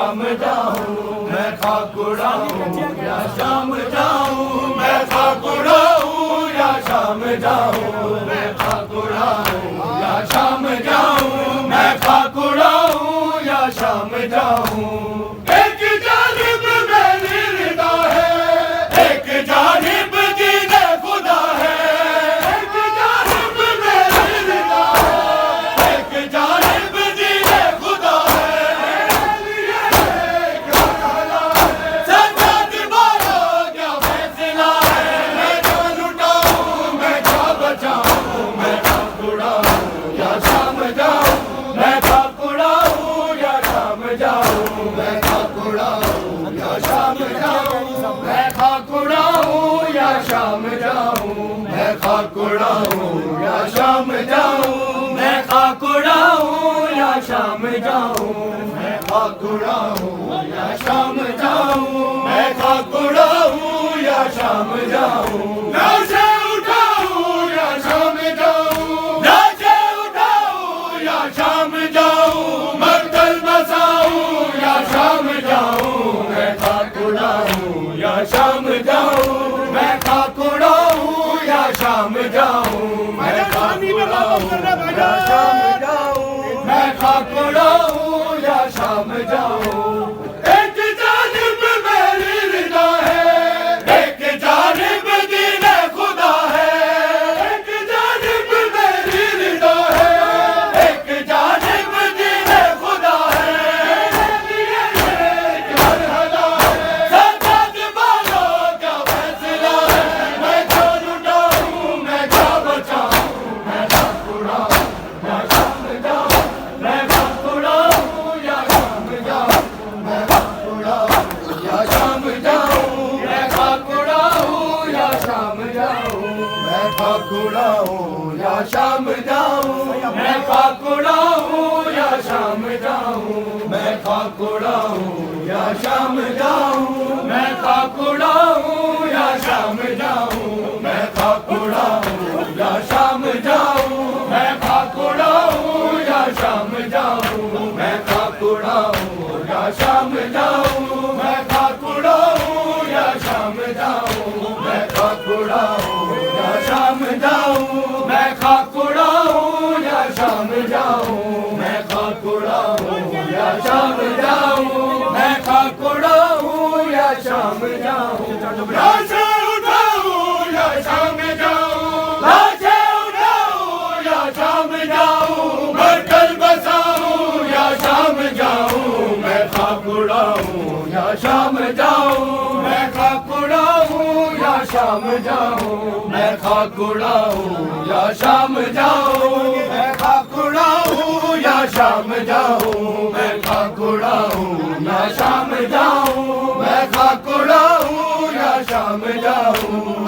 شام جاؤں میں خاک اڑاؤں یا شام جاؤں میں خاک اڑاؤں یا شام جاؤں میں خاک اڑاؤں یا شام جاؤں میں خاک اڑاؤں یا شام جاؤں ایک جانب میری رضا ہے ایک جانب دین خدا ہے ایک جانب میری رضا ہے ایک جانب دین خدا ہے سجاد بارا کیا فیصلہ ہے میں جان اٹھاؤں میں کیا بچاؤں میں خاک اڑاؤں یا شام جاؤں میں خاک اڑاؤں یا شام جاؤں میں خاک اڑاؤں یا شام جاؤں میں خاک اڑاؤں یا شام جاؤں میں خاک اڑاؤں یا شام جاؤں میں خاک اڑاؤں یا شام جاؤں میں خاک اڑاؤں یا شام جاؤں میں خاک اڑاؤں یا شام جاؤں لاشیں اٹھاؤں یا شام جاؤں لاشیں اٹھاؤں یا شام جاؤں مقتل بساؤں یا شام جاؤں میں خاک اڑاؤں یا شام جاؤں میں خاک اڑاؤں یا شام جاؤں میں خاک اڑاؤں یا شام جاؤں میں خاک اڑاؤں یا شام جاؤں ایک جانب میری رضا ہے ایک جانب دین خدا ہے ایک جانب میری رضا ہے ایک جانب دین خدا ہے سجاد بارا کیا فیصلہ ہے میں جان اٹھاؤں میں کیا بچاؤں میں خاک اڑاؤں یا شام جاؤں میں خاک اڑاؤں یا شام جاؤں میں خاک اڑاؤں یا شام جاؤں میں خاک اڑاؤں یا شام جاؤں میں خاک اڑاؤں یا شام جاؤں میں خاک اڑاؤں یا شام جاؤں میں خاک اڑاؤں یا شام جاؤں میں خاک اڑاؤں یا شام جاؤں میں خاک اڑاؤں یا شام جاؤں میں خاک اڑاؤں یا شام جاؤں میں خاک اڑاؤں یا شام جاؤں میں خاک اڑاؤں یا شام جاؤں میں خاک اڑاؤں یا شام جاؤں میں خاک اڑاؤں یا شام جاؤں میں خاک اڑاؤں یا شام جاؤں میں خاک اڑاؤں یا شام جاؤں لاشیں اٹھاؤں یا شام جاؤں لاشیں اٹھاؤں یا شام جاؤں مقتل بساؤں یا شام جاؤں میں خاک اڑاؤں یا شام جاؤں میں خاک اڑاؤں یا شام جاؤں میں خاک اڑاؤں یا شام جاؤں میں خاک اڑاؤں یا شام جاؤں میں خاک اڑاؤں یا شام جاؤں میں خاک اڑاؤں یا شام جاؤں